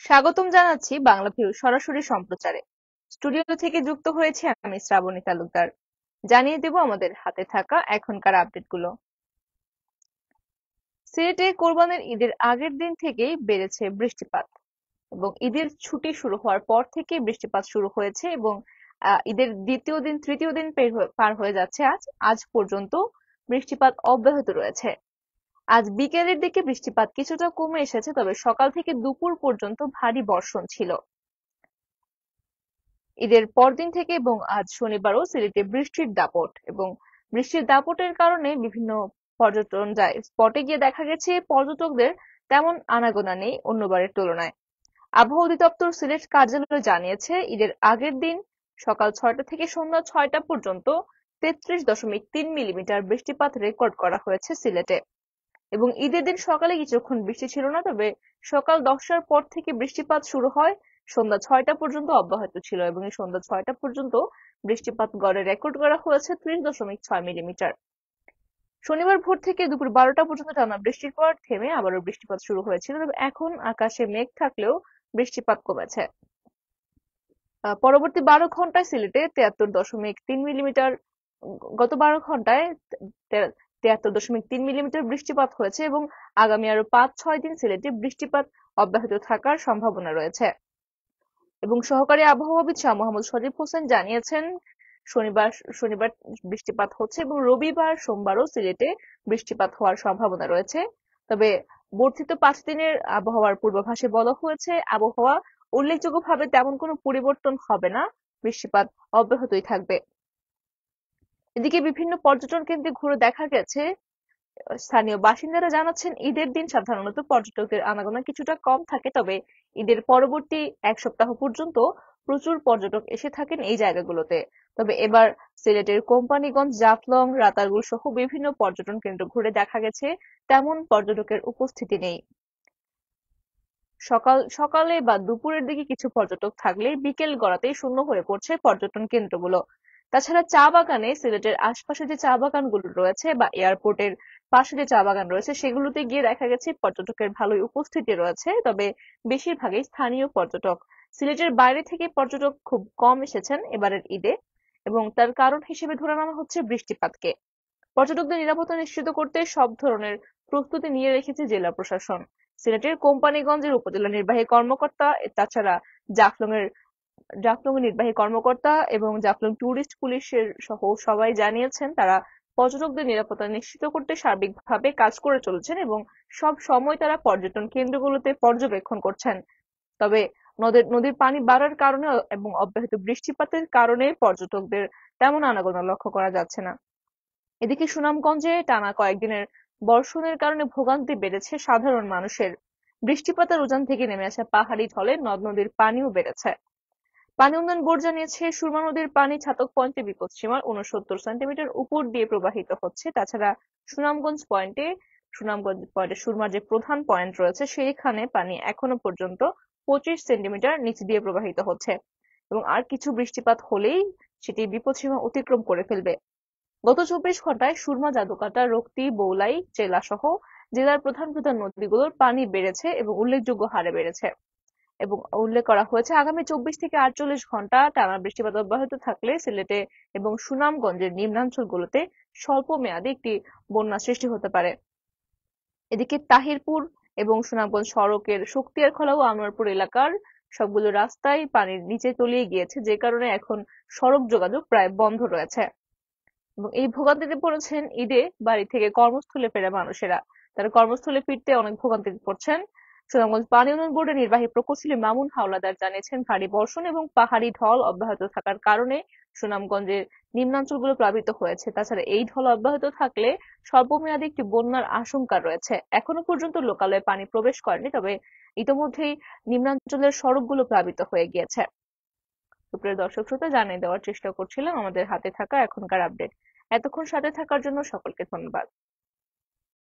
স্বাগতম জানাচ্ছি বাংলাভিউ সরাসরি সম্প্রচারে। স্টুডিও থেকে যুক্ত হয়েছি আমি শ্রাবণী তালুকদার। জানিয়ে দেব আমাদের হাতে থাকা এখনকার আপডেটগুলো। সিলেটে কোরবানির ঈদের আগের দিন থেকেই বেড়েছে বৃষ্টিপাত এবং ঈদের ছুটি শুরু হওয়ার পর থেকে বৃষ্টিপাত শুরু হয়েছে এবং ঈদের দ্বিতীয় দিন তৃতীয় দিন পার হয়ে যাচ্ছে আজ আজ পর্যন্ত বৃষ্টিপাত অব্যাহত রয়েছে। আজ বিকেলের দিকে বৃষ্টিপাত কিছুটা কমে এসেছে, তবে সকাল থেকে দুপুর পর্যন্ত ভারী বর্ষণ ছিল। ঈদের পরদিন থেকে এবং আজ শনিবারও সিলেটে বৃষ্টির দাপট এবং বৃষ্টির দাপটের কারণে বিভিন্ন পর্যটন স্পটে গিয়ে দেখা গেছে পর্যটকদের তেমন আনাগোনা নেই অন্যবারের তুলনায়। আবহাওয়া অধিদপ্তর সিলেট কার্যালয় জানিয়েছে, ঈদের আগের দিন সকাল ৬টা থেকে সন্ধ্যা ৬টা পর্যন্ত ৩৩.৩ মিলিমিটার বৃষ্টিপাত রেকর্ড করা হয়েছে সিলেটে। এবং ঈদের দিন সকালে কিছুক্ষণ বৃষ্টি ছিল না, তবে সকাল 10টার পর থেকে বৃষ্টিপাত শুরু হয়, সন্ধ্যা 6টা পর্যন্ত অব্যাহত ছিল এবং এই সন্ধ্যা 6টা পর্যন্ত বৃষ্টিপাত গড়ে রেকর্ড করা হয়েছে ৩০.৬ মিলিমিটার। শনিবার ভোর থেকে দুপুর 12টা পর্যন্ত টানা বৃষ্টির পর থেমে আবারও বৃষ্টিপাত শুরু হয়েছিল, তবে এখন আকাশে মেঘ থাকলেও বৃষ্টিপাত কমেছে। পরবর্তী 12 ঘন্টায় সিলেটে 73.3 মিলিমিটার, গত 12 ঘন্টায় 73.3 মিলিমিটার বৃষ্টিপাত হয়েছে এবং আগামী আরো 5-6 দিন সিলেটে বৃষ্টিপাত অব্যাহত থাকার সম্ভাবনা রয়েছে। এবং সহকারী আবহাওয়াবিদ শাহ মোহাম্মদ সজিব হোসেন জানিয়েছেন, শনিবার শনিবার বৃষ্টিপাত হচ্ছে এবং রবিবার সোমবারও সিলেটে বৃষ্টিপাত হওয়ার সম্ভাবনা রয়েছে। তবে বর্ধিত 5 দিনের আবহাওয়ার পূর্বাভাসে বলা হয়েছে, আবহাওয়া উল্লেখযোগ্যভাবে তেমন কোনো পরিবর্তন হবে না, বৃষ্টিপাত অব্যাহতই থাকবে। এদিকে বিভিন্ন পর্যটন কেন্দ্রে ঘুরে দেখা গেছে, স্থানীয় বাসিন্দারা জানাচ্ছেন ঈদের দিন সাধারণত পর্যটকদের আনাগোনা কিছুটা কম থাকে, তবে ঈদের পরবর্তী এক সপ্তাহ পর্যন্ত প্রচুর পর্যটক এসে থাকেন এই জায়গাগুলোতে। তবে এবার সিলেটের কোম্পানিগঞ্জ, জাফলং, রাতারগুল সহ বিভিন্ন পর্যটন কেন্দ্র ঘুরে দেখা গেছে তেমন পর্যটকের উপস্থিতি নেই। সকালে বা দুপুরের দিকে কিছু পর্যটক থাকলে বিকেল গড়াতেই শূন্য হয়ে পড়ছে পর্যটন কেন্দ্রগুলো। তাছাড়া চা বাগানে, সিলেটের আশপাশে যে চা বাগানগুলো রয়েছে বা এয়ারপোর্টের পাশে যে চা বাগান রয়েছে সেগুলোতে গিয়ে দেখা গেছে পর্যটকের ভালোই উপস্থিতি রয়েছে, তবে বেশিরভাগই স্থানীয় পর্যটক। সিলেটের বাইরে থেকে পর্যটক খুব কম এসেছেন এবারের ঈদে এবং তার কারণ হিসেবে ধরে নেওয়া হচ্ছে বৃষ্টিপাতকে। পর্যটকদের নিরাপত্তা নিশ্চিত করতে সব ধরনের প্রস্তুতি নিয়ে রেখেছে জেলা প্রশাসন। সিলেটের কোম্পানিগঞ্জের উপজেলা নির্বাহী কর্মকর্তা, তাছাড়া জাফলং এর নির্বাহী কর্মকর্তা এবং জাফলং ট্যুরিস্ট পুলিশের সহ সবাই জানিয়েছেন তারা পর্যটকদের নিরাপত্তা নিশ্চিত করতে সার্বিকভাবে কাজ করে চলেছেন এবং সব সময় তারা পর্যটন কেন্দ্রগুলোতে পর্যবেক্ষণ করছেন। তবে নদীর পানি বাড়ার কারণে এবং অব্যাহত বৃষ্টিপাতের কারণে পর্যটকদের তেমন আনাগোনা লক্ষ্য করা যাচ্ছে না। এদিকে সুনামগঞ্জে টানা কয়েকদিনের বর্ষণের কারণে ভোগান্তি বেড়েছে সাধারণ মানুষের। বৃষ্টিপাতের উজান থেকে নেমে আসা পাহাড়ি ঢলে নদ-নদীর পানিও বেড়েছে। পানি উন্নয়ন বোর্ড জানিয়েছে, সুরমা নদীর পানি ছাতক পয়েন্টে বিপদসীমার 69 সেন্টিমিটার উপর দিয়ে প্রবাহিত হচ্ছে। তাছাড়া সুনামগঞ্জ পয়েন্টে সুরমার যে প্রধান পয়েন্ট রয়েছে সেইখানে পানি এখনো পর্যন্ত 25 সেন্টিমিটার নিচ দিয়ে প্রবাহিত হচ্ছে এবং আর কিছু বৃষ্টিপাত হলেই সেটি বিপদসীমা অতিক্রম করে ফেলবে। গত 24 ঘন্টায় সুরমা, জাদুকাটা, রক্তি, বৌলাই জেলা সহ জেলার প্রধান প্রধান নদীগুলোর পানি বেড়েছে এবং উল্লেখযোগ্য হারে বেড়েছে এবং উল্লেখ করা হয়েছে আগামী 24 থেকে 48 ঘন্টা টানা বৃষ্টিপাত অব্যাহত থাকলে সিলেটে এবং সুনামগঞ্জের নিম্নাঞ্চলগুলোতে স্বল্প মেয়াদী একটি বন্যা সৃষ্টি হতে পারে। এদিকে তাহিরপুর এবং সুনামগঞ্জ সড়কের শক্তিয়ারখোলা ও আনোয়ারপুর এলাকার সবগুলো রাস্তায় পানির নিচে তলিয়ে গিয়েছে, যে কারণে এখন সড়ক যোগাযোগ প্রায় বন্ধ রয়েছে এবং এই ভোগান্তিতে পড়েছেন ঈদে বাড়ি থেকে কর্মস্থলে ফেরা মানুষেরা। তারা কর্মস্থলে ফিরতে অনেক ভোগান্তিতে পড়ছেন। সুনামগঞ্জ পানি উন্নয়ন বোর্ডের নির্বাহী প্রকৌশলী মামুন হাওলাদার জানিয়েছেন, ভারী বর্ষণ এবং পাহাড়ি ঢল অব্যাহত থাকার কারণে সুনামগঞ্জের নিম্নাঞ্চলগুলো প্লাবিত হয়েছে। তাছাড়া এই ঢল অব্যাহত থাকলে স্বল্পমেয়াদী একটি বন্যার আশঙ্কা রয়েছে। এখনো পর্যন্ত লোকালয়ে পানি প্রবেশ করেনি, তবে ইতোমধ্যেই নিম্নাঞ্চলের সড়কগুলো প্লাবিত হয়ে গিয়েছে। সুপ্রিয় দর্শক শ্রোতা, জানিয়ে দেওয়ার চেষ্টা করছিলাম আমাদের হাতে থাকা এখনকার আপডেট। এতক্ষণ সাথে থাকার জন্য সকলকে ধন্যবাদ।